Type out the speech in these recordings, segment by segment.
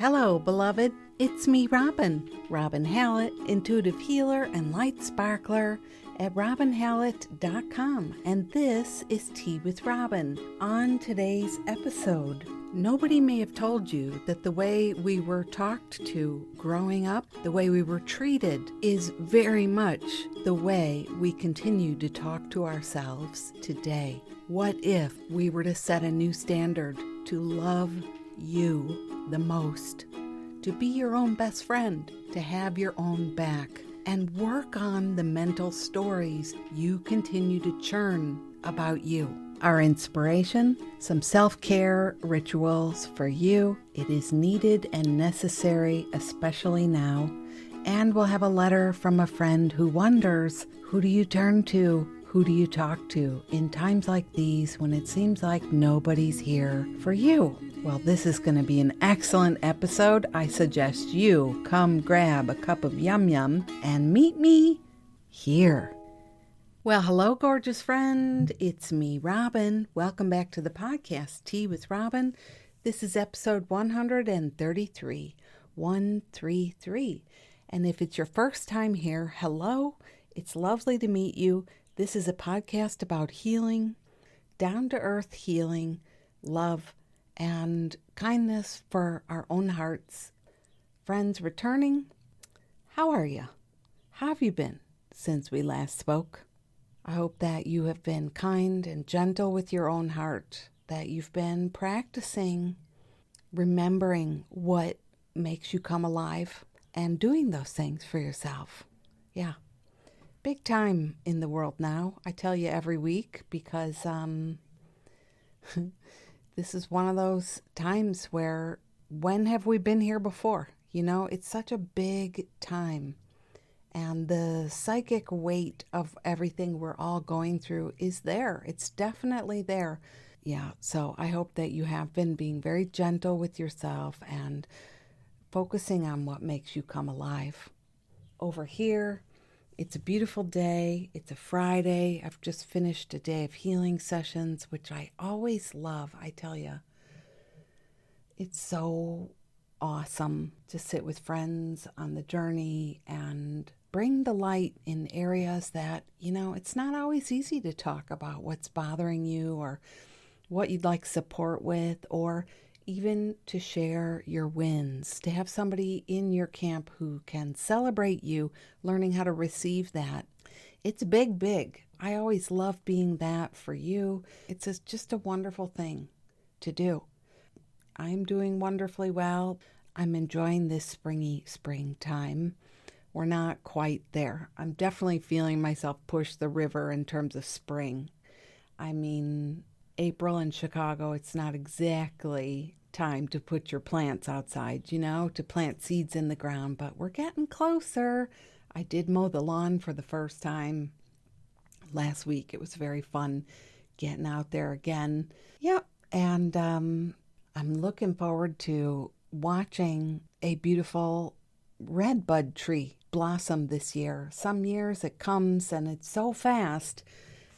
Hello, beloved. It's me, Robin Hallett, intuitive healer and light sparkler at robinhallett.com. And this is Tea with Robin. On today's episode, nobody may have told you that the way we were talked to growing up, the way we were treated, is very much the way we continue to talk to ourselves today. What if we were to set a new standard to love you the most, to be your own best friend, to have your own back, and work on the mental stories you continue to churn about you? Our inspiration, some self-care rituals for you. It is needed and necessary, especially now. And we'll have a letter from a friend who wonders, who do you turn to? Who do you talk to in times like these when it seems like nobody's here for you? Well, this is going to be an excellent episode. I suggest you come grab a cup of yum yum and meet me here. Well, hello, gorgeous friend. It's me, Robin. Welcome back to the podcast, Tea with Robin. This is episode 133, 133. And if it's your first time here, hello. It's lovely to meet you. This is a podcast about healing, down-to-earth healing, love, and kindness for our own hearts. Friends returning, how are you? How have you been since we last spoke? I hope that you have been kind and gentle with your own heart, that you've been practicing remembering what makes you come alive and doing those things for yourself. Yeah. Big time in the world now, I tell you every week, because this is one of those times where, when have we been here before? You know, it's such a big time. And the psychic weight of everything we're all going through is there. It's definitely there. Yeah, so I hope that you have been being very gentle with yourself and focusing on what makes you come alive. Over here, it's a beautiful day. It's a Friday. I've just finished a day of healing sessions, which I always love. I tell you, it's so awesome to sit with friends on the journey and bring the light in areas that, you know, it's not always easy to talk about what's bothering you or what you'd like support with, or even to share your wins, to have somebody in your camp who can celebrate you, learning how to receive that. It's big, big. I always love being that for you. It's just a wonderful thing to do. I'm doing wonderfully well. I'm enjoying this springtime. We're not quite there. I'm definitely feeling myself push the river in terms of spring. I mean, April in Chicago, it's not exactly time to put your plants outside, you know, to plant seeds in the ground, but we're getting closer. I did mow the lawn for the first time last week. It was very fun getting out there again. Yep. And I'm looking forward to watching a beautiful red bud tree blossom this year. Some years it comes and it's so fast,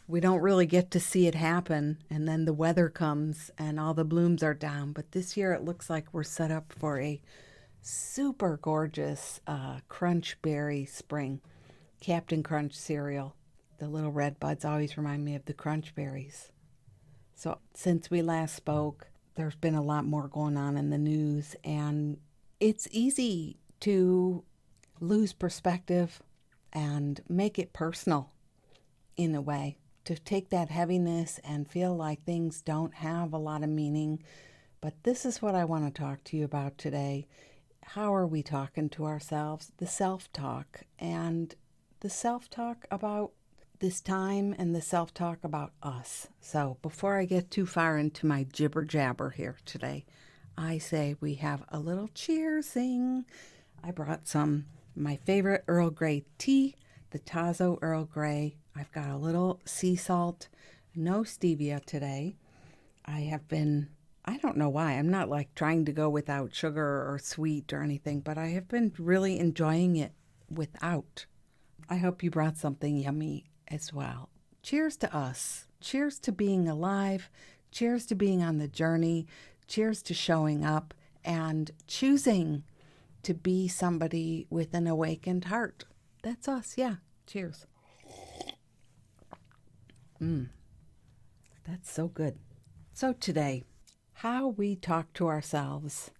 we don't really get to see it happen, and then the weather comes and all the blooms are down. But this year it looks like we're set up for a super gorgeous crunch berry spring. Captain Crunch cereal. The little red buds always remind me of the crunch berries. So since we last spoke, there's been a lot more going on in the news, and it's easy to lose perspective and make it personal in a way. To take that heaviness and feel like things don't have a lot of meaning. But this is what I want to talk to you about today. How are we talking to ourselves? The self-talk, and the self-talk about this time, and the self-talk about us. So before I get too far into my jibber-jabber here today, I say we have a little cheersing. I brought my favorite Earl Grey tea, the Tazo Earl Grey. I've got a little sea salt, no stevia today. I don't know why, I'm not like trying to go without sugar or sweet or anything, but I have been really enjoying it without. I hope you brought something yummy as well. Cheers to us. Cheers to being alive. Cheers to being on the journey. Cheers to showing up and choosing to be somebody with an awakened heart. That's us, yeah. Cheers. That's so good. So today, how we talk to ourselves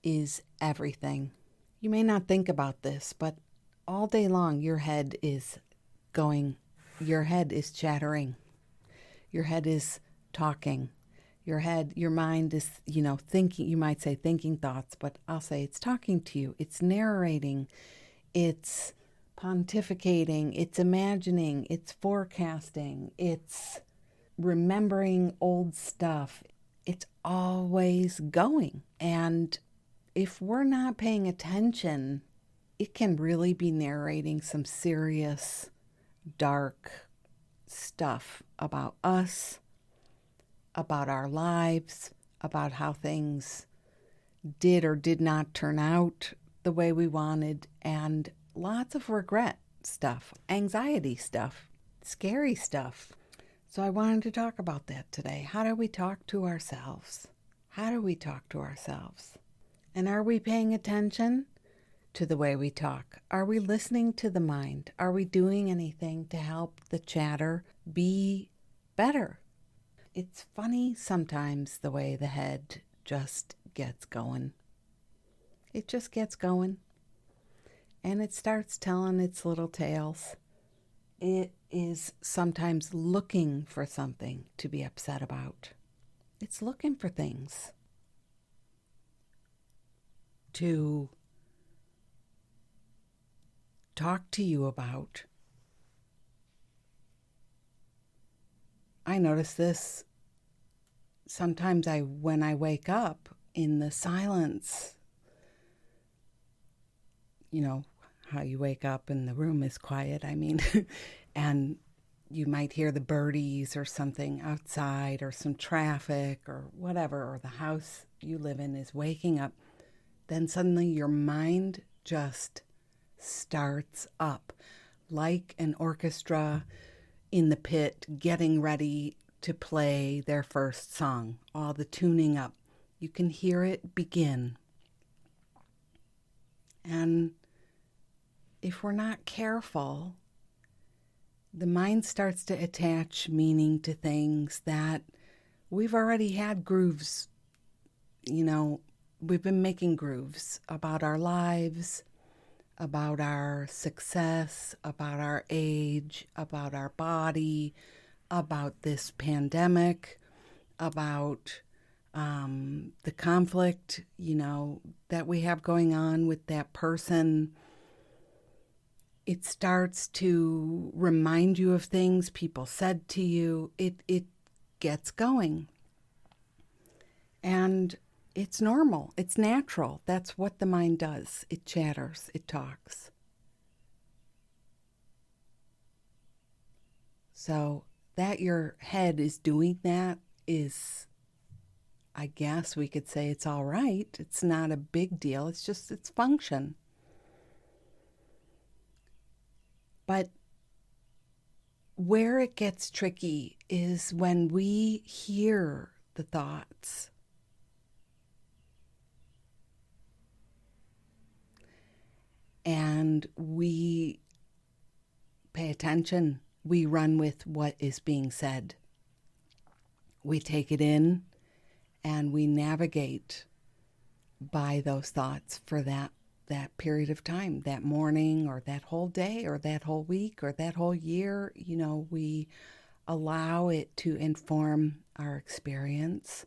is everything. You may not think about this, but all day long your head is going, your head is chattering, your head is talking, your mind is, thinking, you might say thinking thoughts, but I'll say it's talking to you, it's narrating, it's pontificating, it's imagining, it's forecasting, it's remembering old stuff. It's always going. And if we're not paying attention, it can really be narrating some serious, dark stuff about us, about our lives, about how things did or did not turn out the way we wanted, and lots of regret stuff, anxiety stuff, scary stuff. So I wanted to talk about that today. How do we talk to ourselves? How do we talk to ourselves? And are we paying attention to the way we talk? Are we listening to the mind? Are we doing anything to help the chatter be better? It's funny sometimes the way the head just gets going. It just gets going. And it starts telling its little tales. It is sometimes looking for something to be upset about. It's looking for things to talk to you about. I notice this sometimes when I wake up in the silence, how you wake up and the room is quiet, and you might hear the birdies or something outside or some traffic or whatever, or the house you live in is waking up. Then suddenly your mind just starts up like an orchestra in the pit getting ready to play their first song, all the tuning up. You can hear it begin. And if we're not careful, the mind starts to attach meaning to things that we've already had grooves. We've been making grooves about our lives, about our success, about our age, about our body, about this pandemic, about the conflict, that we have going on with that person. It starts to remind you of things people said to you. It gets going. And it's normal. It's natural. That's what the mind does. It chatters. It talks. So that your head is doing that is, I guess we could say it's all right. It's not a big deal. It's just its function. But where it gets tricky is when we hear the thoughts. And we pay attention. We run with what is being said. We take it in and we navigate by those thoughts for that period of time, that morning or that whole day or that whole week or that whole year. We allow it to inform our experience.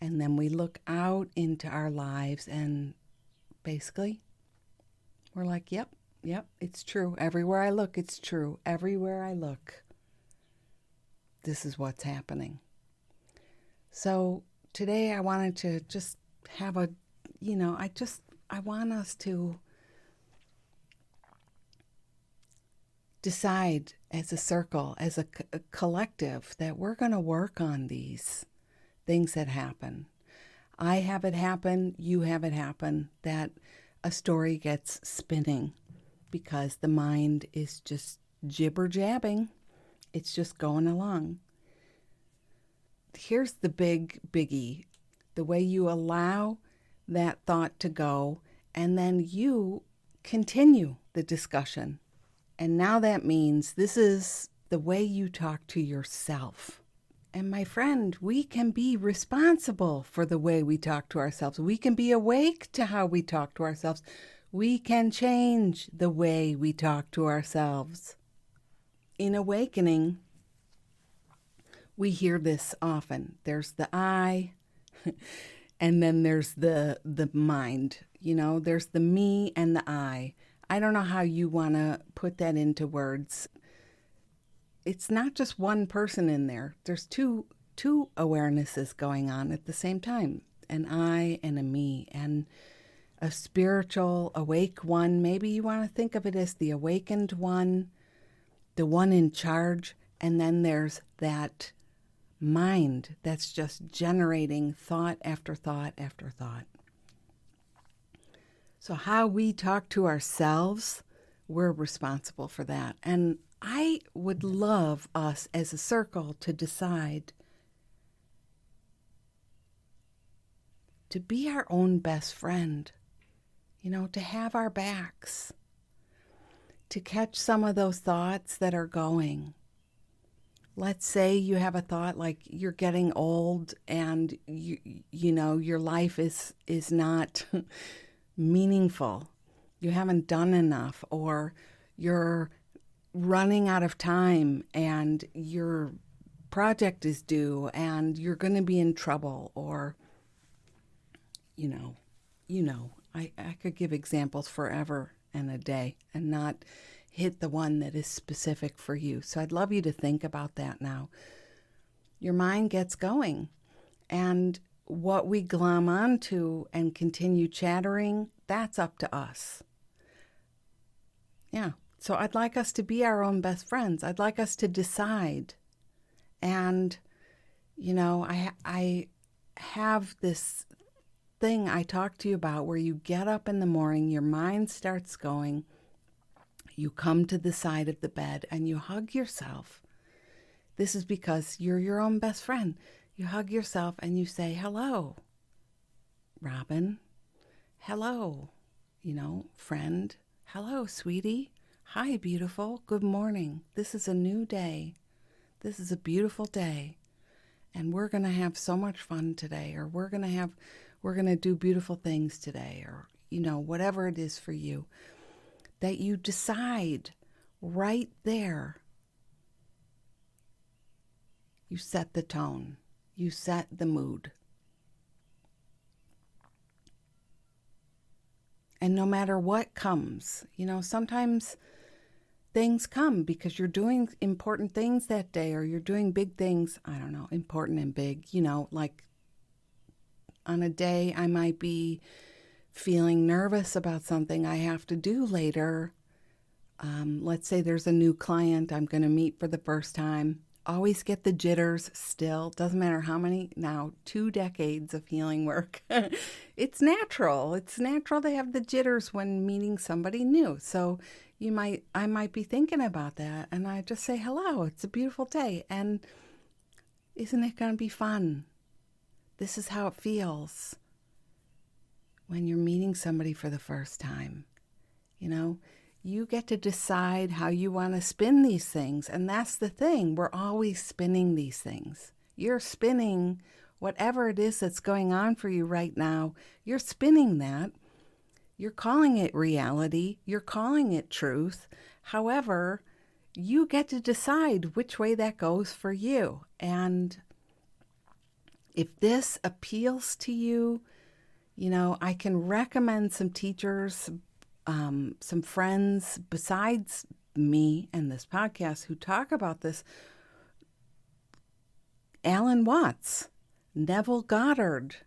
And then we look out into our lives and basically we're like, yep, it's true. Everywhere I look, it's true. Everywhere I look, this is what's happening. So today I wanted to just have I want us to decide as a circle, as a collective, that we're going to work on these things that happen. I have it happen, you have it happen, that a story gets spinning because the mind is just jibber-jabbing. It's just going along. Here's the biggie. the way you allow that thought to go, and then you continue the discussion. And now that means this is the way you talk to yourself. And my friend, we can be responsible for the way we talk to ourselves. We can be awake to how we talk to ourselves. We can change the way we talk to ourselves. In awakening, we hear this often. There's the I, and then there's the mind. You know, there's the me and the I. I don't know how you want to put that into words. It's not just one person in there. There's two awarenesses going on at the same time. An I and a me, and a spiritual awake one. Maybe you want to think of it as the awakened one, the one in charge, and then there's that mind that's just generating thought after thought after thought. So how we talk to ourselves, we're responsible for that. And I would love us as a circle to decide to be our own best friend, you know, to have our backs, to catch some of those thoughts that are going. Let's say you have a thought like you're getting old and you know your life is not meaningful. You haven't done enough, or you're running out of time and your project is due and you're going to be in trouble, or I could give examples forever and a day and not hit the one that is specific for you. So I'd love you to think about that now. Your mind gets going, and what we glom onto and continue chattering, that's up to us. Yeah. So I'd like us to be our own best friends. I'd like us to decide. And, you know, I have this thing I talk to you about where you get up in the morning, your mind starts going, you come to the side of the bed and you hug yourself. This is because you're your own best friend. You hug yourself and you say, hello, Robin. Hello, friend. Hello, sweetie. Hi, beautiful. Good morning. This is a new day. This is a beautiful day. And we're going to have so much fun today, or we're going to do beautiful things today, or, whatever it is for you, that you decide right there. You set the tone. You set the mood. And no matter what comes, sometimes things come because you're doing important things that day, or you're doing big things, important and big, like on a day I might be feeling nervous about something I have to do later. Let's say there's a new client I'm going to meet for the first time. Always get the jitters still. Doesn't matter how many, now 2 decades of healing work. It's natural. It's natural to have the jitters when meeting somebody new. So I might be thinking about that, and I just say, hello, it's a beautiful day. And isn't it going to be fun? This is how it feels when you're meeting somebody for the first time. You get to decide how you want to spin these things. And that's the thing. We're always spinning these things. You're spinning whatever it is that's going on for you right now. You're spinning that. You're calling it reality. You're calling it truth. However, you get to decide which way that goes for you. And if this appeals to you, I can recommend some teachers, some friends besides me and this podcast who talk about this. Alan Watts, Neville Goddard,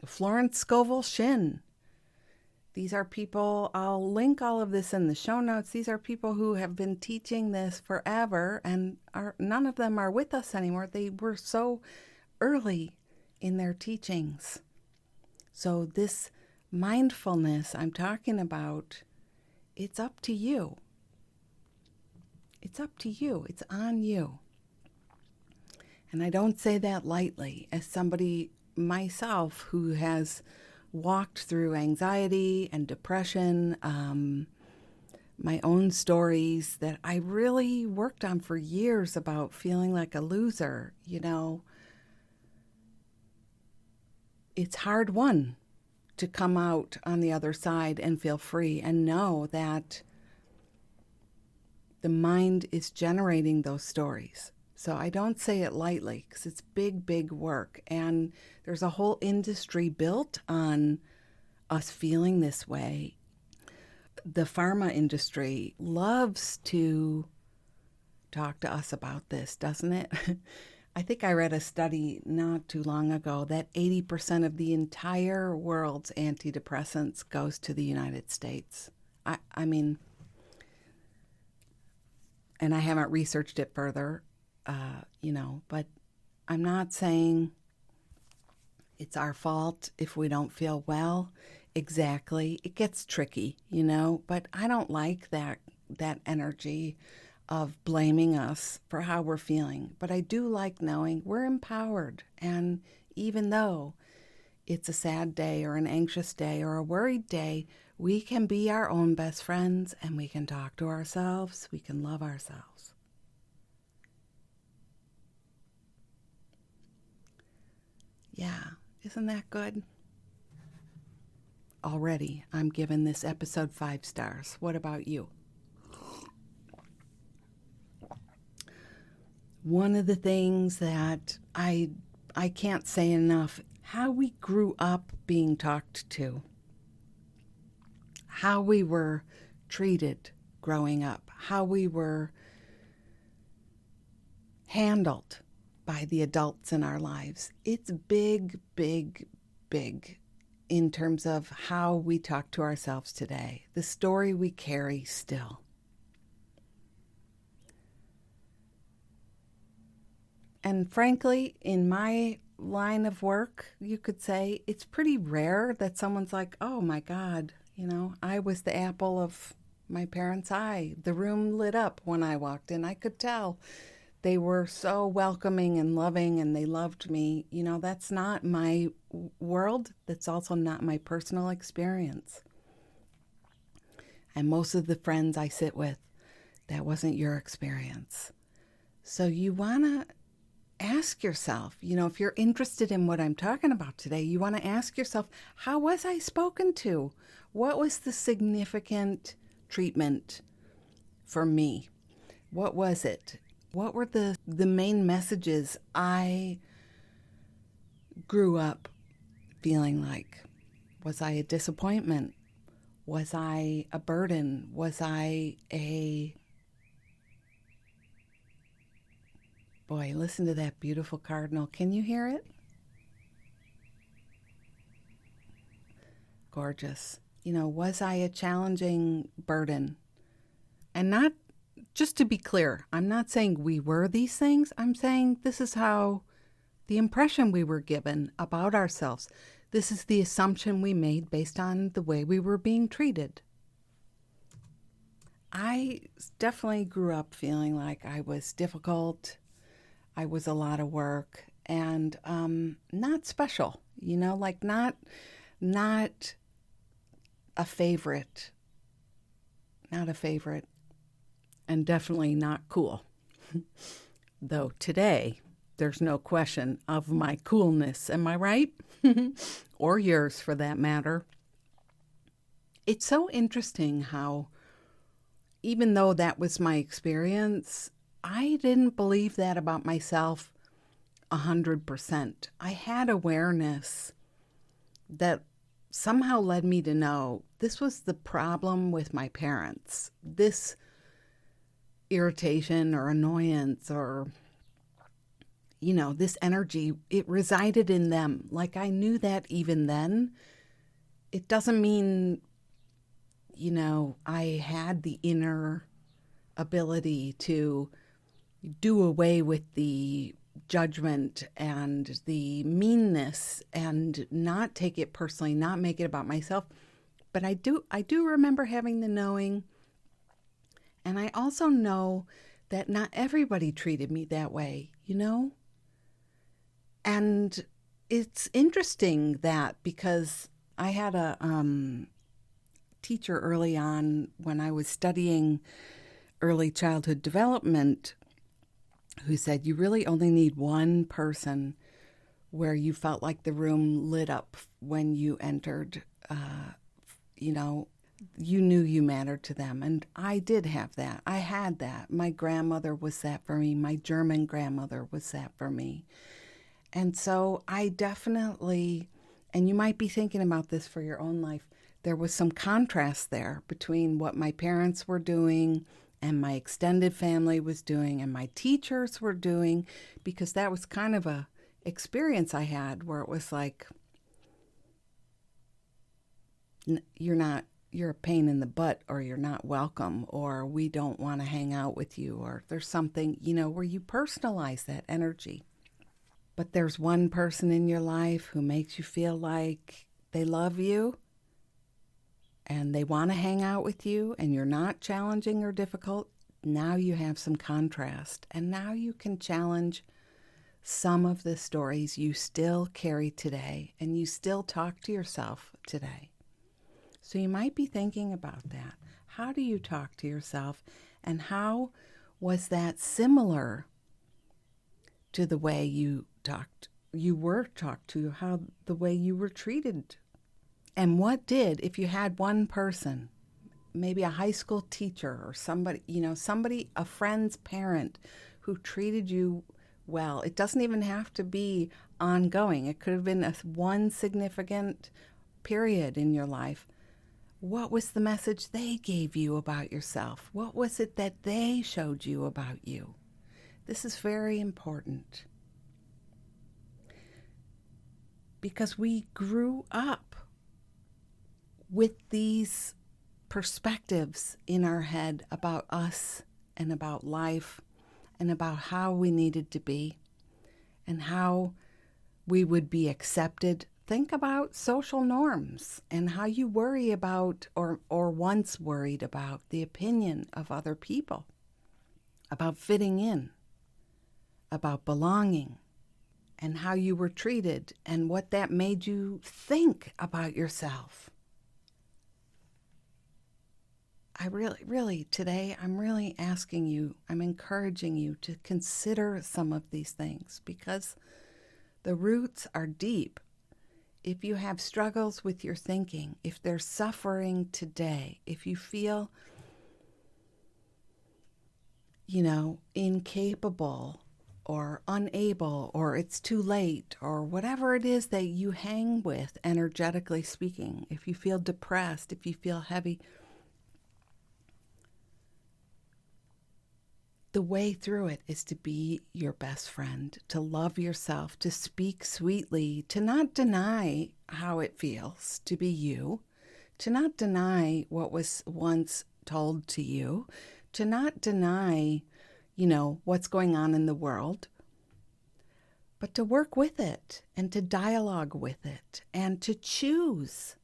Florence Scovel Shinn. These are people, I'll link all of this in the show notes. These are people who have been teaching this forever, and none of them are with us anymore. They were so early in their teachings. So this mindfulness I'm talking about, it's up to you. It's up to you. It's on you. And I don't say that lightly as somebody myself who has walked through anxiety and depression, my own stories that I really worked on for years about feeling like a loser. It's hard won to come out on the other side and feel free and know that the mind is generating those stories. So I don't say it lightly because it's big, big work. And there's a whole industry built on us feeling this way. The pharma industry loves to talk to us about this, doesn't it? I think I read a study not too long ago that 80% of the entire world's antidepressants goes to the United States. I mean, and I haven't researched it further, but I'm not saying it's our fault if we don't feel well. Exactly. It gets tricky, but I don't like that energy of blaming us for how we're feeling. But I do like knowing we're empowered. And even though it's a sad day or an anxious day or a worried day, we can be our own best friends and we can talk to ourselves. We can love ourselves. Yeah, isn't that good? Already, I'm giving this episode 5 stars. What about you? One of the things that I can't say enough, how we grew up being talked to, how we were treated growing up, how we were handled by the adults in our lives. It's big, big, big in terms of how we talk to ourselves today, the story we carry still. And frankly, in my line of work, you could say it's pretty rare that someone's like, oh my God, I was the apple of my parents' eye. The room lit up when I walked in. I could tell they were so welcoming and loving and they loved me. That's not my world. That's also not my personal experience. And most of the friends I sit with, that wasn't your experience. So you want to ask yourself, if you're interested in what I'm talking about today, you want to ask yourself, how was I spoken to? What was the significant treatment for me? What was it? What were the main messages I grew up feeling like? Was I a disappointment? Was I a burden? Was I a... Boy, listen to that beautiful cardinal. Can you hear it? Gorgeous. Was I a challenging burden? And not, just to be clear, I'm not saying we were these things. I'm saying this is how the impression we were given about ourselves. This is the assumption we made based on the way we were being treated. I definitely grew up feeling like I was difficult. I was a lot of work and not special, like not a favorite, and definitely not cool. Though today, there's no question of my coolness, am I right? Or yours for that matter. It's so interesting how, even though that was my experience, I didn't believe that about myself 100%. I had awareness that somehow led me to know this was the problem with my parents. This irritation or annoyance or, this energy, it resided in them. Like I knew that even then. It doesn't mean, I had the inner ability to do away with the judgment and the meanness and not take it personally, not make it about myself. But I do remember having the knowing. And I also know that not everybody treated me that way, And it's interesting that because I had a teacher early on when I was studying early childhood development who said you really only need one person where you felt like the room lit up when you entered. You know, you knew you mattered to them. And I did have that. I had that. My grandmother was that for me. My German grandmother was that for me. And so I definitely, and you might be thinking about this for your own life, there was some contrast there between what my parents were doing and my extended family was doing and my teachers were doing, because that was kind of a experience I had where it was like, you're a pain in the butt, or you're not welcome, or we don't want to hang out with you, or there's something, where you personalize that energy. But there's one person in your life who makes you feel like they love you and they want to hang out with you, and you're not challenging or difficult. Now you have some contrast, and now you can challenge some of the stories you still carry today, and you still talk to yourself today. So you might be thinking about that. How do you talk to yourself, and how was that similar to the way you were talked to, how the way you were treated? And what did, if you had one person, maybe a high school teacher or somebody, a friend's parent who treated you well, it doesn't even have to be ongoing. It could have been one significant period in your life. What was the message they gave you about yourself? What was it that they showed you about you? This is very important, because we grew up with these perspectives in our head about us and about life and about how we needed to be and how we would be accepted. Think about social norms and how you worry about, or once worried about, the opinion of other people, about fitting in, about belonging, and how you were treated and what that made you think about yourself. Today, I'm really asking you, I'm encouraging you to consider some of these things, because the roots are deep. If you have struggles with your thinking, if there's suffering today, if you feel, incapable or unable, or it's too late, or whatever it is that you hang with, energetically speaking, if you feel depressed, if you feel heavy, the way through it is to be your best friend, to love yourself, to speak sweetly, to not deny how it feels to be you, to not deny what was once told to you, to not deny, what's going on in the world, but to work with it and to dialogue with it and to choose.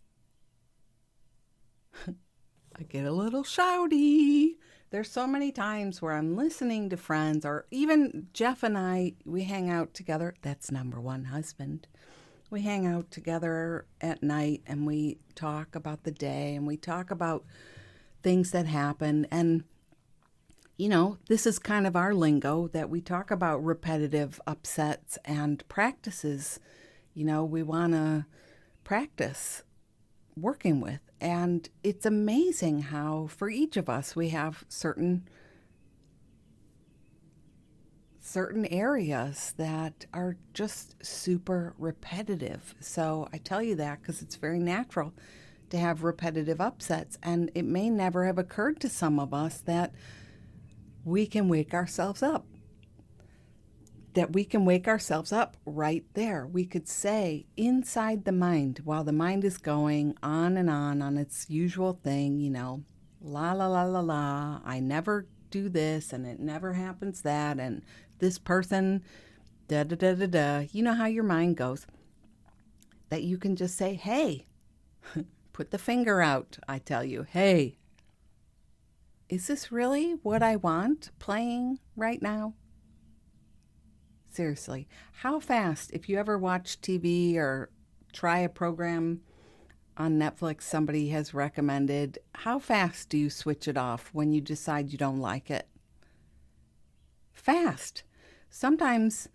I get a little shouty. There's so many times where I'm listening to friends, or even Jeff and I, we hang out together. That's number one husband. We hang out together at night and we talk about the day and we talk about things that happen. And, this is kind of our lingo, that we talk about repetitive upsets and practices. We want to practice working with. And it's amazing how for each of us we have certain areas that are just super repetitive. So I tell you that because it's very natural to have repetitive upsets, and it may never have occurred to some of us that we can wake ourselves up. Right there. We could say inside the mind, while the mind is going on its usual thing, la, la, la, la, la, I never do this, and it never happens that, and this person, da, da, da, da, da. You know how your mind goes. That you can just say, hey, put the finger out, I tell you, hey, is this really what I want playing right now? Seriously. How fast, if you ever watch TV or try a program on Netflix somebody has recommended, how fast do you switch it off when you decide you don't like it? Fast. Sometimes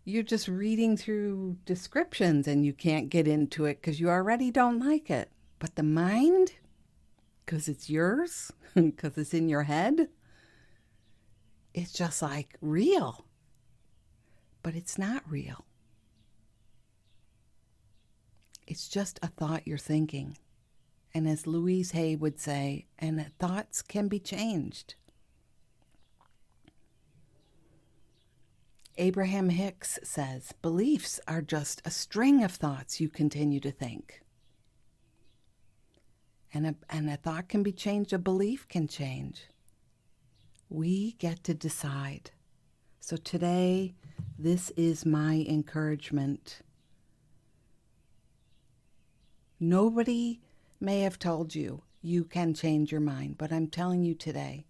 you're just reading through descriptions and you can't get into it because you already don't like it. But the mind, because it's yours, because it's in your head, it's just like real. But it's not real. It's just a thought you're thinking. And as Louise Hay would say, and thoughts can be changed. Abraham Hicks says, beliefs are just a string of thoughts you continue to think. And a thought can be changed, a belief can change. We get to decide. So today, this is my encouragement. Nobody may have told you you can change your mind, but I'm telling you today,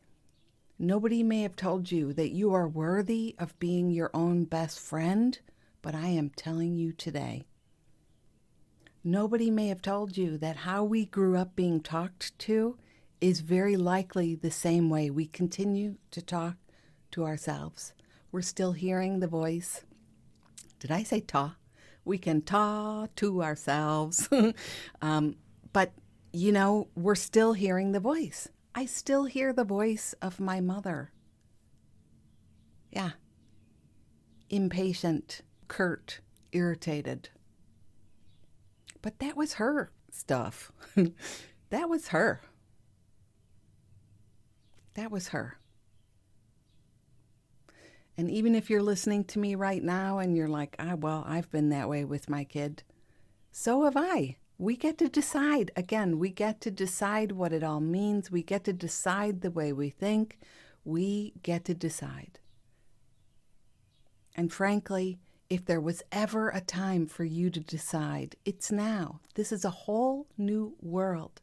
nobody may have told you that you are worthy of being your own best friend, but I am telling you today. Nobody may have told you that how we grew up being talked to is very likely the same way we continue to talk to ourselves. We're still hearing the voice. Did I say ta? We can ta to ourselves. But, we're still hearing the voice. I still hear the voice of my mother. Yeah. Impatient, curt, irritated. But that was her stuff. That was her. That was her. And even if you're listening to me right now and you're like, I've been that way with my kid. So have I. We get to decide. Again, we get to decide what it all means. We get to decide the way we think. We get to decide. And frankly, if there was ever a time for you to decide, it's now. This is a whole new world.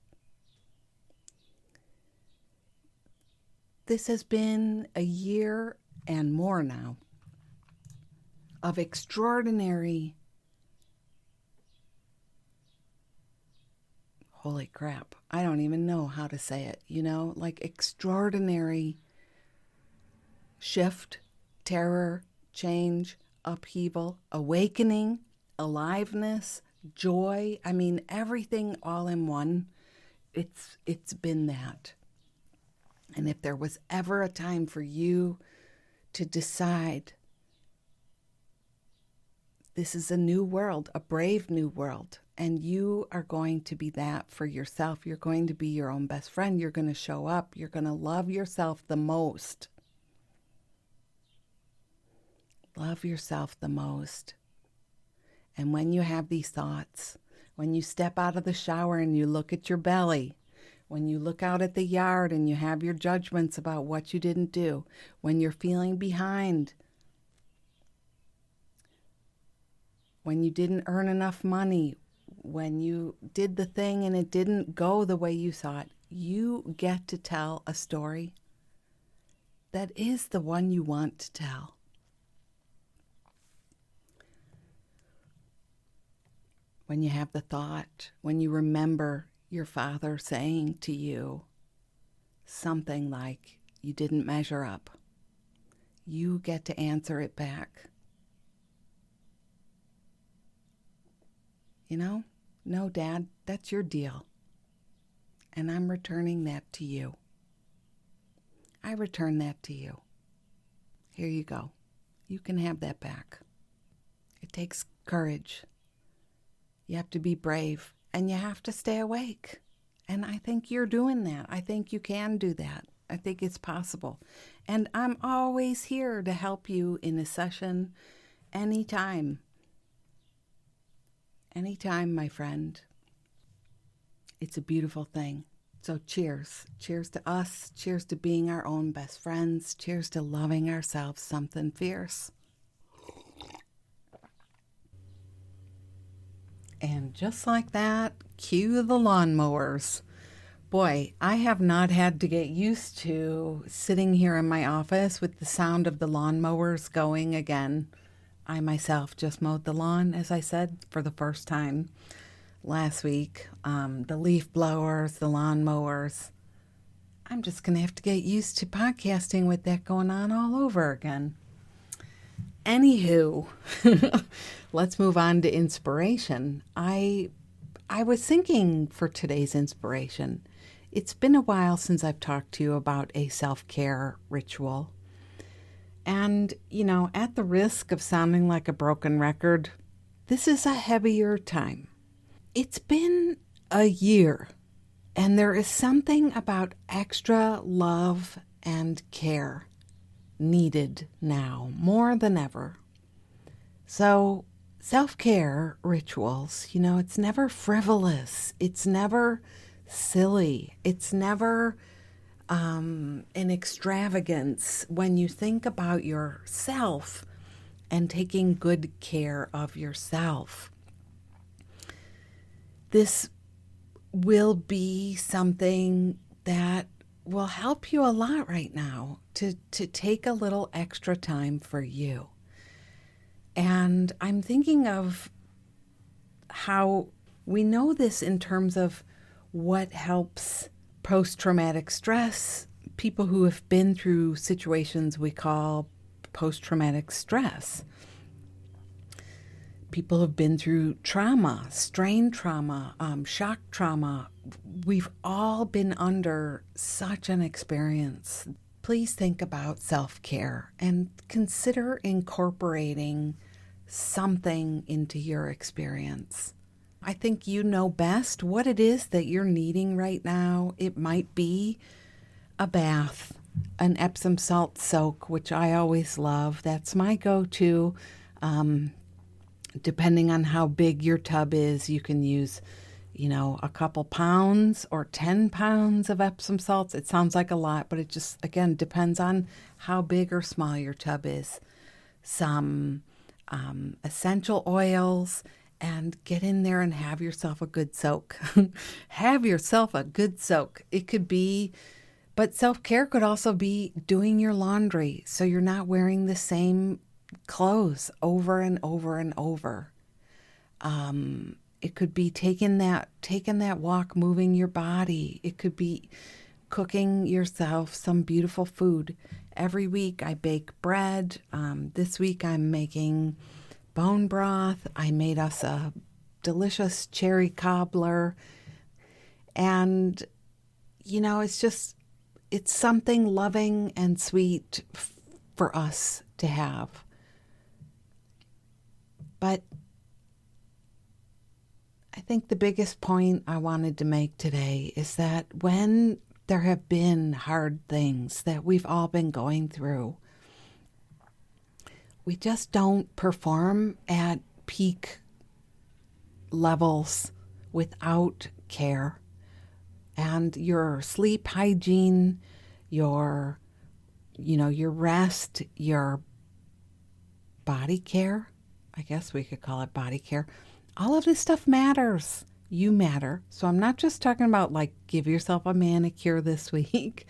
This has been a year and more now of extraordinary, holy crap, I don't even know how to say it, like extraordinary shift, terror, change, upheaval, awakening, aliveness, joy. I mean, everything all in one. It's been that. And if there was ever a time for you to decide, this is a new world, a brave new world, and you are going to be that for yourself. You're going to be your own best friend. You're going to show up. You're going to love yourself the most. Love yourself the most. And when you have these thoughts, when you step out of the shower and you look at your belly, when you look out at the yard and you have your judgments about what you didn't do, when you're feeling behind, when you didn't earn enough money, when you did the thing and it didn't go the way you thought, you get to tell a story that is the one you want to tell. When you have the thought, when you remember your father saying to you something like, you didn't measure up, you get to answer it back. No, Dad, that's your deal. And I'm returning that to you. I return that to you. Here you go. You can have that back. It takes courage. You have to be brave and you have to stay awake. And I think you're doing that. I think you can do that. I think it's possible. And I'm always here to help you in a session anytime. Anytime, my friend. It's a beautiful thing. So cheers. Cheers to us. Cheers to being our own best friends. Cheers to loving ourselves something fierce. And just like that, cue the lawnmowers. Boy, I have not had to get used to sitting here in my office with the sound of the lawnmowers going again. I myself just mowed the lawn, as I said, for the first time last week. The leaf blowers, the lawn mowers. I'm just going to have to get used to podcasting with that going on all over again. Anywho, let's move on to inspiration. I was thinking for today's inspiration, it's been a while since I've talked to you about a self-care ritual. And, at the risk of sounding like a broken record, this is a heavier time. It's been a year, and there is something about extra love and care needed now more than ever. So, self-care rituals, it's never frivolous. It's never silly. It's never an extravagance when you think about yourself and taking good care of yourself. This will be something that will help you a lot right now to take a little extra time for you. And I'm thinking of how we know this in terms of what helps post-traumatic stress, people who have been through situations we call post-traumatic stress. People have been through trauma, strain trauma, shock trauma. We've all been under such an experience. Please think about self-care and consider incorporating something into your experience. I think you know best what it is that you're needing right now. It might be a bath, an Epsom salt soak, which I always love. That's my go-to. Depending on how big your tub is, you can use, a couple pounds or 10 pounds of Epsom salts. It sounds like a lot, but it just, again, depends on how big or small your tub is. Some essential oils, and get in there and have yourself a good soak. Have yourself a good soak. It could be, but self-care could also be doing your laundry so you're not wearing the same clothes over and over and over. It could be taking that walk, moving your body. It could be cooking yourself some beautiful food. Every week I bake bread. This week I'm making bone broth. I made us a delicious cherry cobbler. And, it's something loving and sweet for us to have. But I think the biggest point I wanted to make today is that when there have been hard things that we've all been going through, we just don't perform at peak levels without care. And your sleep hygiene, your rest, your body care, I guess we could call it body care. All of this stuff matters. You matter. So I'm not just talking about give yourself a manicure this week.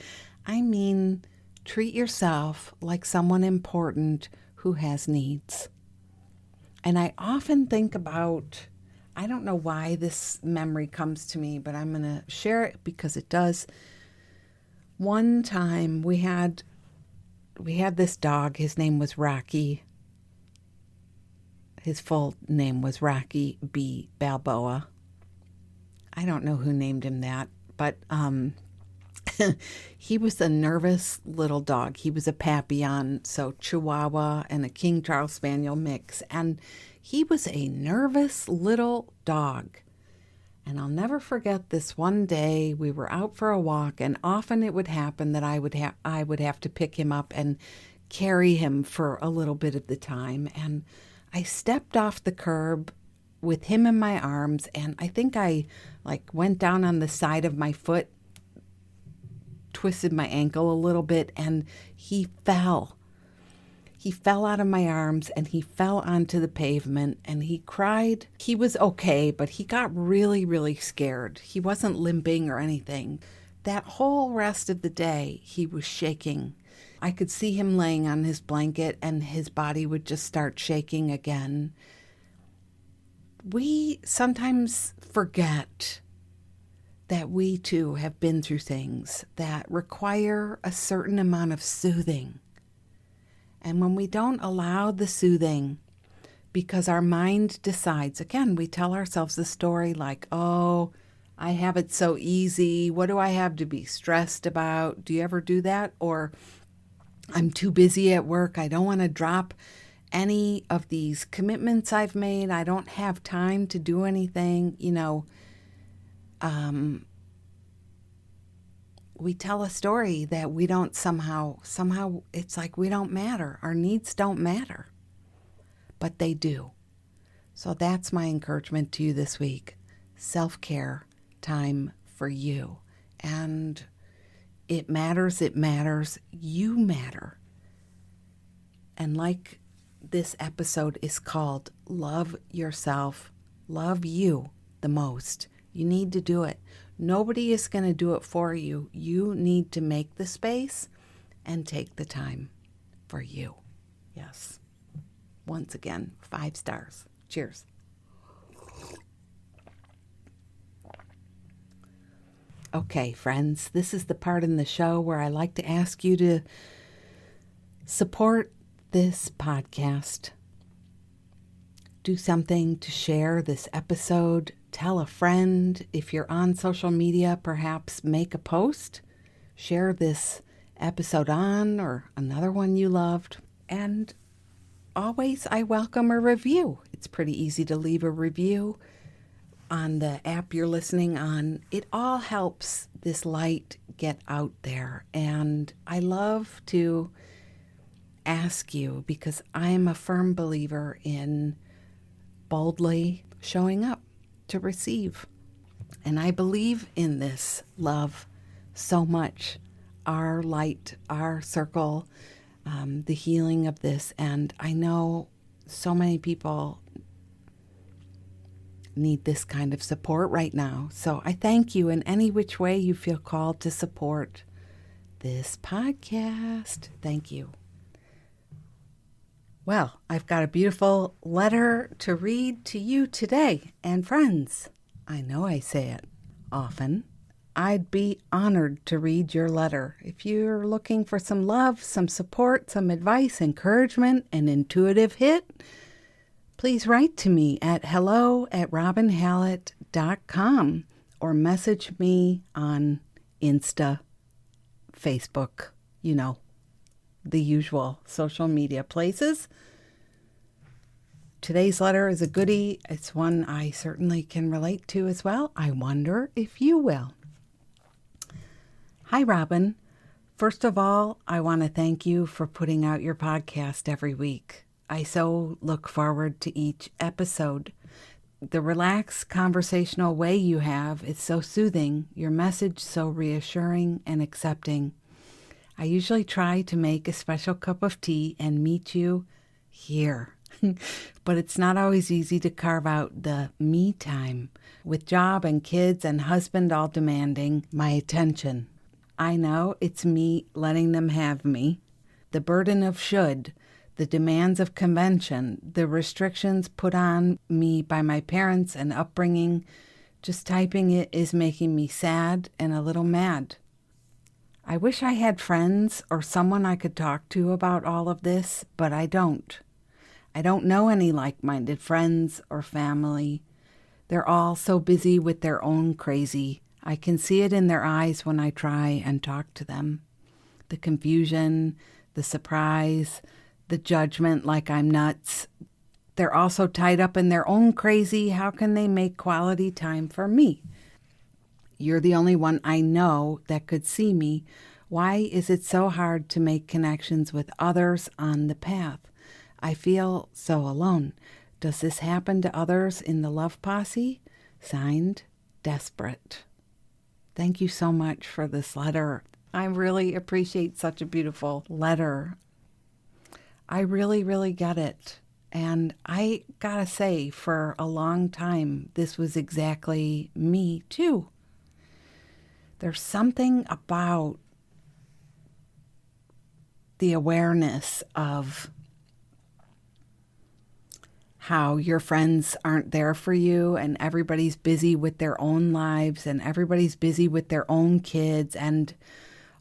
I mean, treat yourself like someone important who has needs. And I often think about, I don't know why this memory comes to me, but I'm going to share it because it does. One time we had this dog. His name was Rocky. His full name was Rocky B. Balboa. I don't know who named him that, but he was a nervous little dog. He was a Papillon, so Chihuahua and a King Charles Spaniel mix. And he was a nervous little dog. And I'll never forget this one day we were out for a walk, and often it would happen that I would have to pick him up and carry him for a little bit of the time. And I stepped off the curb with him in my arms, and I think I went down on the side of my foot, twisted my ankle a little bit, and he fell. He fell out of my arms and he fell onto the pavement and he cried. He was okay, but he got really, really scared. He wasn't limping or anything. That whole rest of the day, he was shaking. I could see him laying on his blanket and his body would just start shaking again. We sometimes forget that we too have been through things that require a certain amount of soothing. And when we don't allow the soothing, because our mind decides, again, we tell ourselves the story like, oh, I have it so easy. What do I have to be stressed about? Do you ever do that? Or I'm too busy at work. I don't want to drop any of these commitments I've made. I don't have time to do anything. We tell a story that we don't somehow it's like we don't matter. Our needs don't matter, but they do. So that's my encouragement to you this week. Self-care, time for you. And it matters, you matter. And like this episode is called, Love Yourself, Love You the Most. You need to do it. Nobody is going to do it for you. You need to make the space and take the time for you. Yes. Once again, 5 stars. Cheers. Okay, friends, this is the part in the show where I like to ask you to support this podcast. Do something to share this episode. Tell a friend. If you're on social media, perhaps make a post. Share this episode on or another one you loved. And always, I welcome a review. It's pretty easy to leave a review on the app you're listening on. It all helps this light get out there. And I love to ask you, because I am a firm believer in boldly showing up to receive. And I believe in this love so much. Our light, our circle, the healing of this. And I know so many people need this kind of support right now. So I thank you in any which way you feel called to support this podcast. Thank you. Well, I've got a beautiful letter to read to you today. And friends, I know I say it often, I'd be honored to read your letter. If you're looking for some love, some support, some advice, encouragement, an intuitive hit, please write to me at hello@robinhallett.com or message me on Insta, Facebook, the usual social media places. Today's letter is a goodie. It's one I certainly can relate to as well. I wonder if you will. Hi, Robin. First of all, I want to thank you for putting out your podcast every week. I so look forward to each episode. The relaxed conversational way you have is so soothing, your message so reassuring and accepting. I usually try to make a special cup of tea and meet you here. But it's not always easy to carve out the me time, with job and kids and husband all demanding my attention. I know it's me letting them have me. The burden of should, the demands of convention, the restrictions put on me by my parents and upbringing, just typing it is making me sad and a little mad. I wish I had friends or someone I could talk to about all of this, but I don't. I don't know any like-minded friends or family. They're all so busy with their own crazy. I can see it in their eyes when I try and talk to them. The confusion, the surprise, the judgment like I'm nuts. They're also tied up in their own crazy. How can they make quality time for me? You're the only one I know that could see me. Why is it so hard to make connections with others on the path? I feel so alone. Does this happen to others in the love posse? Signed, Desperate. Thank you so much for this letter. I really appreciate such a beautiful letter. I really, really get it. And I gotta say, for a long time, this was exactly me too. There's something about the awareness of how your friends aren't there for you and everybody's busy with their own lives and everybody's busy with their own kids and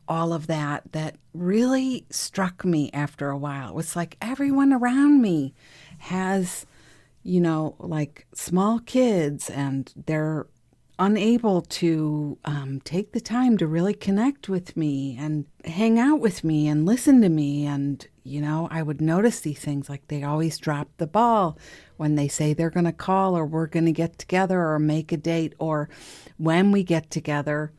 all of that, that really struck me after a while. It was like everyone around me has, like small kids and they're unable to take the time to really connect with me and hang out with me and listen to me. And, I would notice these things, like they always drop the ball when they say they're going to call or we're going to get together or make a date, or when we get together,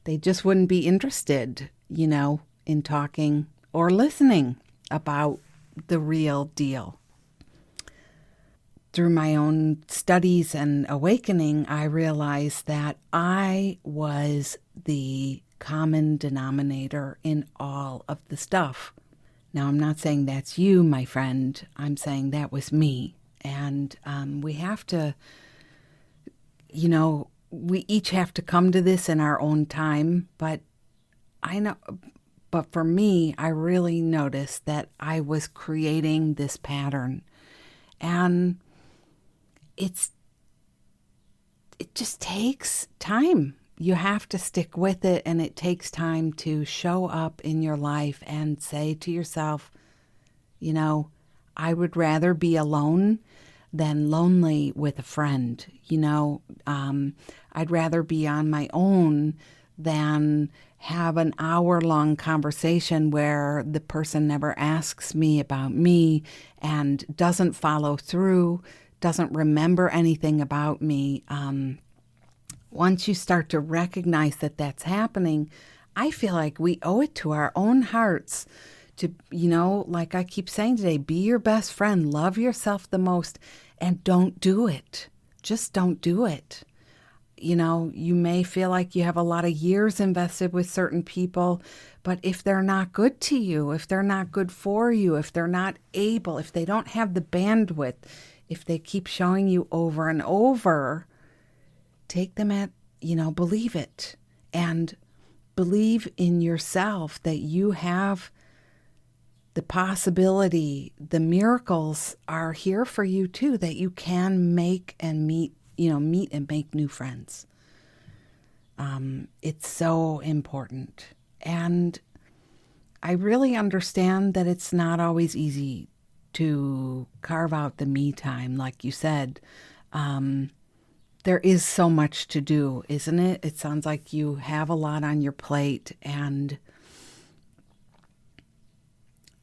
they just wouldn't be interested, in talking or listening about the real deal. Through my own studies and awakening, I realized that I was the common denominator in all of the stuff. Now, I'm not saying that's you, my friend. I'm saying that was me. And we have to, we each have to come to this in our own time. But for me, I really noticed that I was creating this pattern. And it just takes time. You have to stick with it, and it takes time to show up in your life and say to yourself, I would rather be alone than lonely with a friend. I'd rather be on my own than have an hour-long conversation where the person never asks me about me and doesn't follow through, doesn't remember anything about me. Once you start to recognize that that's happening, I feel like we owe it to our own hearts to, like I keep saying today, be your best friend, love yourself the most, and don't do it. Just don't do it. You may feel like you have a lot of years invested with certain people, but if they're not good to you, if they're not good for you, if they're not able, if they don't have the bandwidth, if they keep showing you over and over, take them at, believe it. And believe in yourself that you have the possibility, the miracles are here for you too, that you can make and meet and make new friends. It's so important. And I really understand that it's not always easy to carve out the me time, like you said. There is so much to do, isn't it? It sounds like you have a lot on your plate. And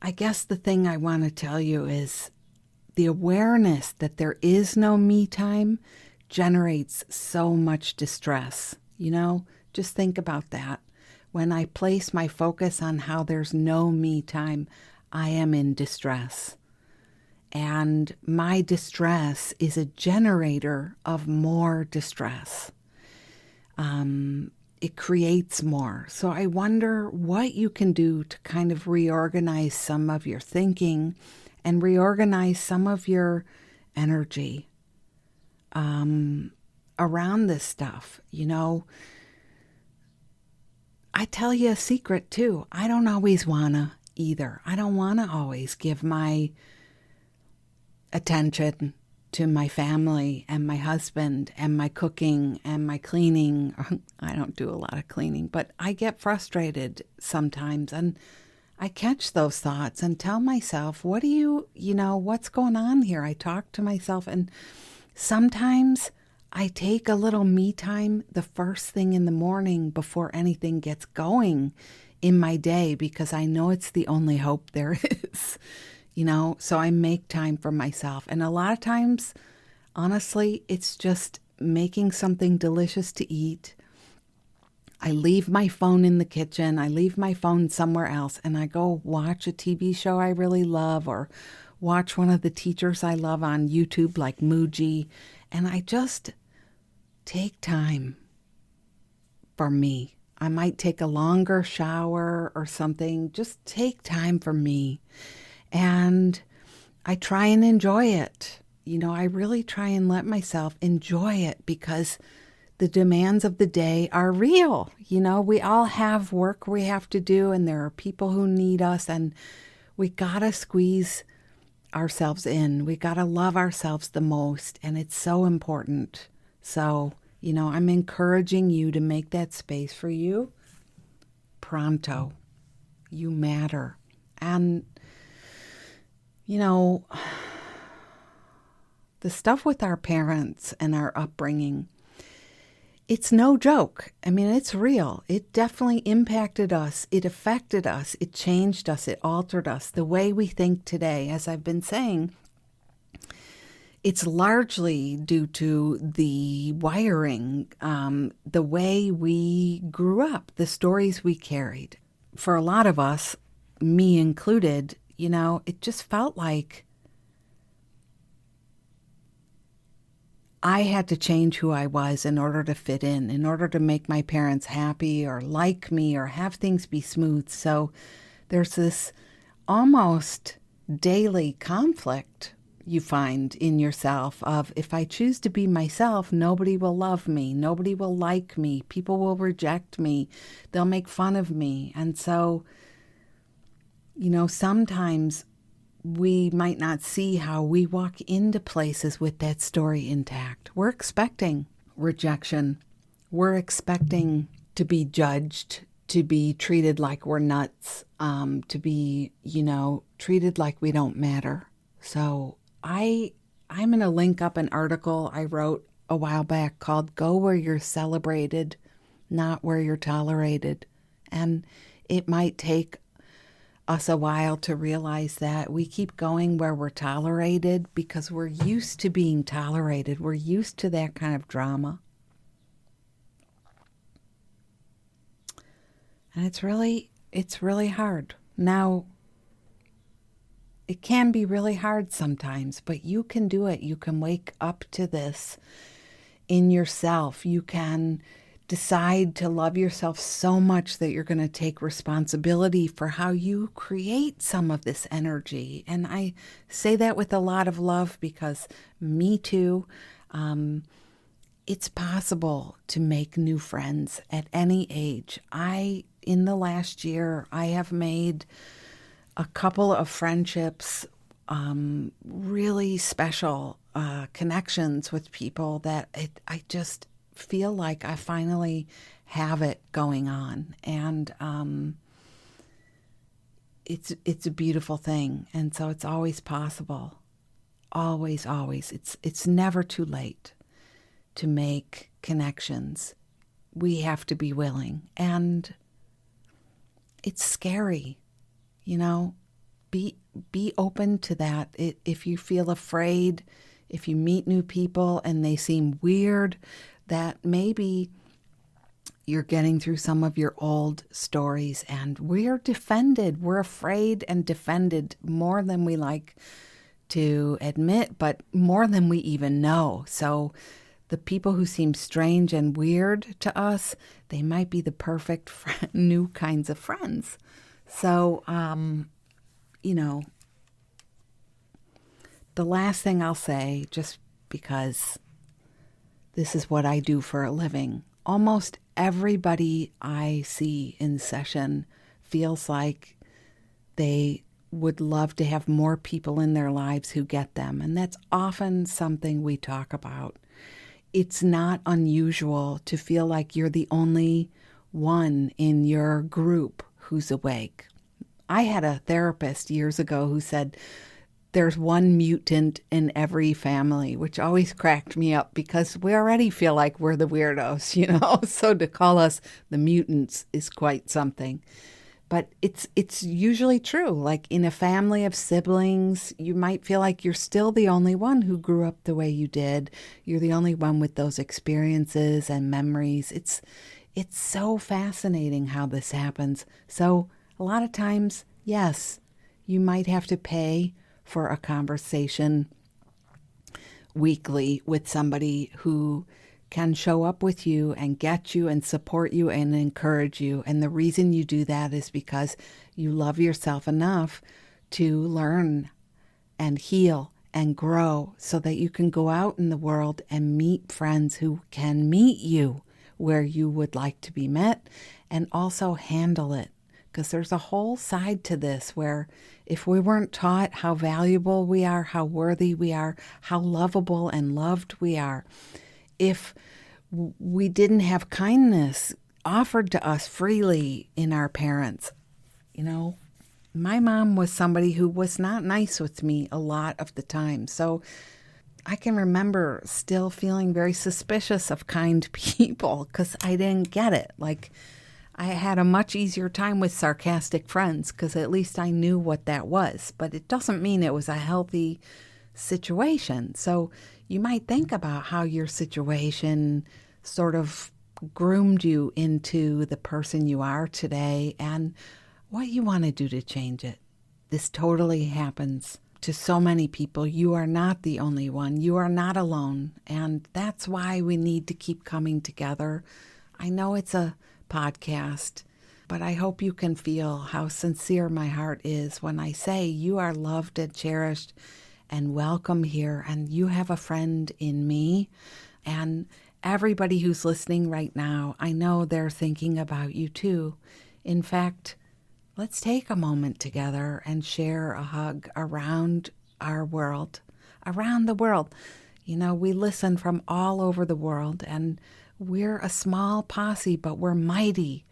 I guess the thing I want to tell you is the awareness that there is no me time generates so much distress. Just think about that. When I place my focus on how there's no me time, I am in distress. And my distress is a generator of more distress. It creates more. So I wonder what you can do to kind of reorganize some of your thinking and reorganize some of your energy around this stuff. I tell you a secret too. I don't always wanna either. I don't wanna always give my attention to my family and my husband and my cooking and my cleaning. I don't do a lot of cleaning, but I get frustrated sometimes, and I catch those thoughts and tell myself, what's going on here? I talk to myself, and sometimes I take a little me time the first thing in the morning before anything gets going in my day, because I know it's the only hope there is. So I make time for myself. And a lot of times, honestly, it's just making something delicious to eat. I leave my phone in the kitchen. I leave my phone somewhere else, and I go watch a TV show I really love, or watch one of the teachers I love on YouTube, like Muji. And I just take time for me. I might take a longer shower or something. Just take time for me. And I try and enjoy it. I really try and let myself enjoy it, because the demands of the day are real. You know, we all have work we have to do, and there are people who need us, and we gotta squeeze ourselves in. We gotta love ourselves the most, and it's so important. So, you know, I'm encouraging you to make that space for you pronto. You matter. And, you know, the stuff with our parents and our upbringing, it's no joke. I mean, it's real. It definitely impacted us. It affected us. It changed us. It altered us. The way we think today, as I've been saying, it's largely due to the wiring, the way we grew up, the stories we carried. For a lot of us, me included, you know, it just felt like I had to change who I was in order to fit in order to make my parents happy or like me or have things be smooth. So there's this almost daily conflict you find in yourself of, if I choose to be myself, nobody will love me, nobody will like me, people will reject me, they'll make fun of me. And so, you know, sometimes we might not see how we walk into places with that story intact. We're expecting rejection. We're expecting to be judged, to be treated like we're nuts, to be, you know, treated like we don't matter. So I'm going to link up an article I wrote a while back called Go Where You're Celebrated, Not Where You're Tolerated. And it might take us a while to realize that we keep going where we're tolerated because we're used to being tolerated. We're used to that kind of drama. And it's really hard. Now, it can be really hard sometimes, but you can do it. You can wake up to this in yourself. You can decide to love yourself so much that you're going to take responsibility for how you create some of this energy. And I say that with a lot of love because me too. It's possible to make new friends at any age. In the last year, I have made a couple of friendships, really special connections with people that I just feel like I finally have it going on. And it's a beautiful thing. And so it's always possible. Always, always. It's never too late to make connections. We have to be willing. And it's scary, you know. Be open to that. If you feel afraid, if you meet new people and they seem weird, that maybe you're getting through some of your old stories, and we're defended. We're afraid and defended more than we like to admit, but more than we even know. So the people who seem strange and weird to us, they might be the perfect new kinds of friends. So, you know, the last thing I'll say, just because this is what I do for a living, almost everybody I see in session feels like they would love to have more people in their lives who get them. And that's often something we talk about. It's not unusual to feel like you're the only one in your group who's awake. I had a therapist years ago who said, there's one mutant in every family, which always cracked me up because we already feel like we're the weirdos, you know? So to call us the mutants is quite something. But it's usually true. Like in a family of siblings, you might feel like you're still the only one who grew up the way you did. You're the only one with those experiences and memories. It's so fascinating how this happens. So a lot of times, yes, you might have to pay for a conversation weekly with somebody who can show up with you and get you and support you and encourage you. And the reason you do that is because you love yourself enough to learn and heal and grow so that you can go out in the world and meet friends who can meet you where you would like to be met, and also handle it. Because there's a whole side to this where if we weren't taught how valuable we are, how worthy we are, how lovable and loved we are, if we didn't have kindness offered to us freely in our parents, my mom was somebody who was not nice with me a lot of the time. So I can remember still feeling very suspicious of kind people because I didn't get it. Like, I had a much easier time with sarcastic friends because at least I knew what that was. But it doesn't mean it was a healthy situation. So you might think about how your situation sort of groomed you into the person you are today and what you want to do to change it. This totally happens to so many people. You are not the only one. You are not alone. And that's why we need to keep coming together. I know it's a podcast, but I hope you can feel how sincere my heart is when I say you are loved and cherished and welcome here, and you have a friend in me. And everybody who's listening right now, I know they're thinking about you too. In fact, let's take a moment together and share a hug around our world, around the world. We listen from all over the world, and we're a small posse, but we're mighty.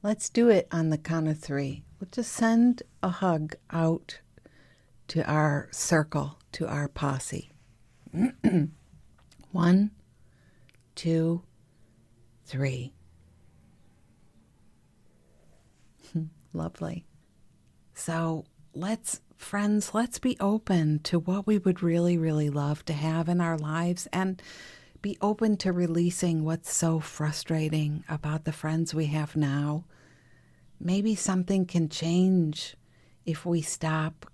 Let's do it on the count of 3. We'll just send a hug out to our circle, to our posse. 1, 2, 3. Lovely. So friends, let's be open to what we would really, really love to have in our lives, and be open to releasing what's so frustrating about the friends we have now. Maybe something can change if we stop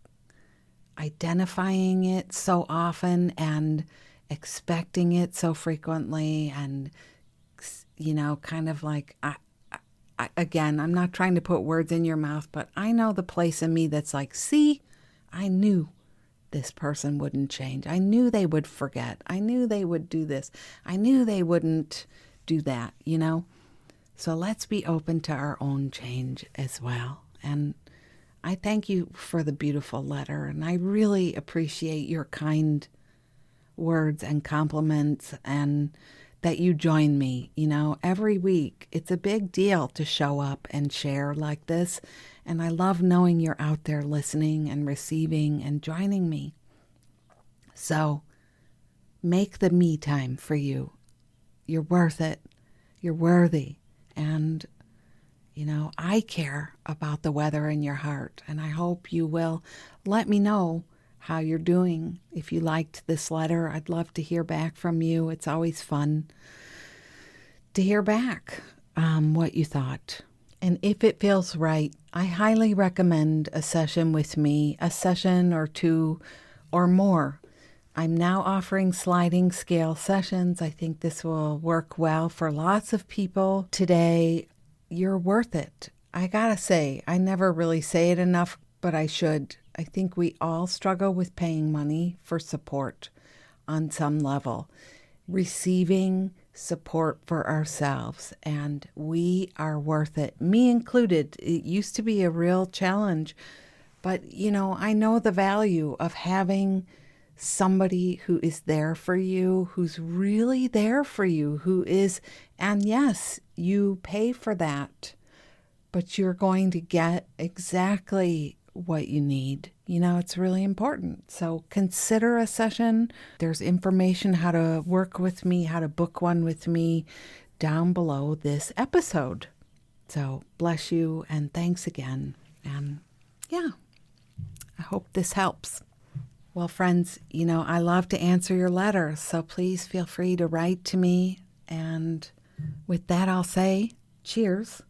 identifying it so often and expecting it so frequently, and kind of like, again, I'm not trying to put words in your mouth, but I know the place in me that's like, see, I knew this person wouldn't change. I knew they would forget. I knew they would do this. I knew they wouldn't do that, So let's be open to our own change as well. And I thank you for the beautiful letter, and I really appreciate your kind words and compliments, and that you join me, every week. It's a big deal to show up and share like this. And I love knowing you're out there listening and receiving and joining me. So make the me time for you. You're worth it. You're worthy. And, I care about the weather in your heart. And I hope you will let me know how you're doing. If you liked this letter, I'd love to hear back from you. It's always fun to hear back what you thought. And if it feels right, I highly recommend a session with me, a session or 2 or more. I'm now offering sliding scale sessions. I think this will work well for lots of people today. You're worth it. I gotta say, I never really say it enough, but I should. I think we all struggle with paying money for support on some level, receiving support for ourselves, and we are worth it, me included. It used to be a real challenge, but I know the value of having somebody who is there for you, who's really there for you, who is, and yes, you pay for that, but you're going to get exactly what you need. It's really important. So consider a session. There's information how to work with me, how to book one with me down below this episode. So bless you and thanks again. And yeah, I hope this helps. Well, friends, I love to answer your letters, so please feel free to write to me. And with that, I'll say cheers.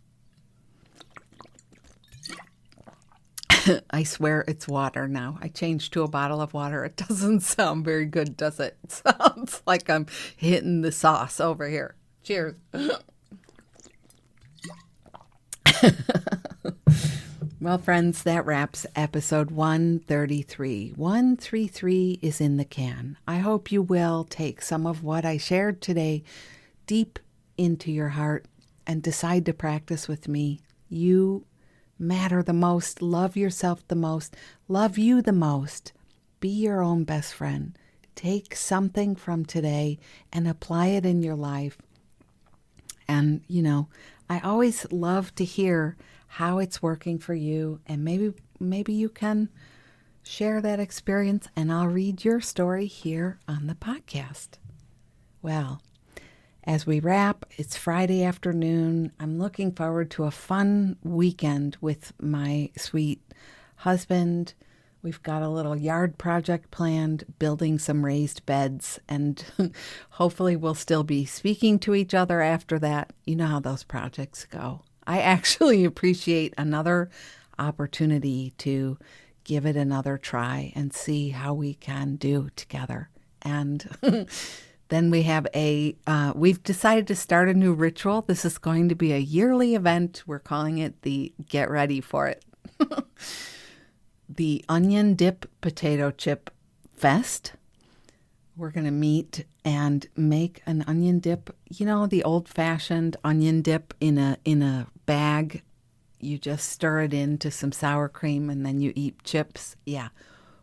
I swear it's water now. I changed to a bottle of water. It doesn't sound very good, does it? It sounds like I'm hitting the sauce over here. Cheers. Well, friends, that wraps episode 133. 133 is in the can. I hope you will take some of what I shared today deep into your heart and decide to practice with me. You matter the most. Love yourself the most. Love you the most. Be your own best friend. Take something from today and apply it in your life. And, I always love to hear how it's working for you, and maybe you can share that experience, and I'll read your story here on the podcast. Well, as we wrap, it's Friday afternoon. I'm looking forward to a fun weekend with my sweet husband. We've got a little yard project planned, building some raised beds, and hopefully we'll still be speaking to each other after that. You know how those projects go. I actually appreciate another opportunity to give it another try and see how we can do together. And then we have we've decided to start a new ritual. This is going to be a yearly event. We're calling it the Get Ready For It. The Onion Dip Potato Chip Fest. We're going to meet and make an onion dip, the old-fashioned onion dip in a bag. You just stir it into some sour cream and then you eat chips. Yeah,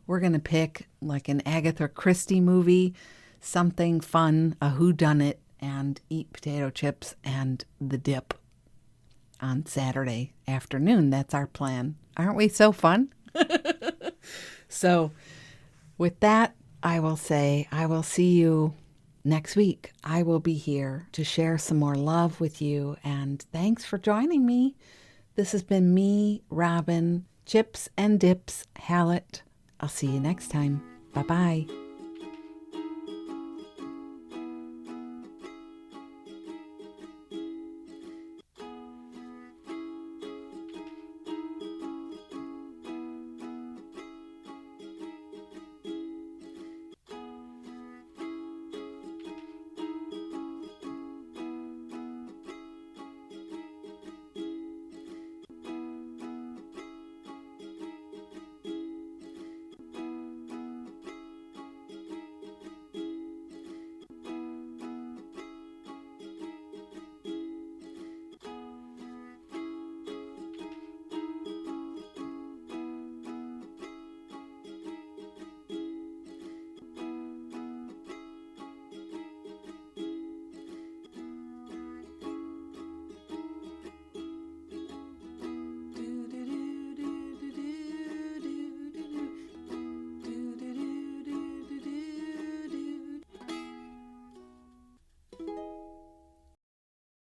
we're going to pick like an Agatha Christie movie, something fun, a whodunit, and eat potato chips and the dip on Saturday afternoon. That's our plan. Aren't we so fun? So with that, I will say I will see you next week. I will be here to share some more love with you, and thanks for joining me. This has been me, Robin, Chips and Dips Hallett. I'll see you next time. Bye-bye.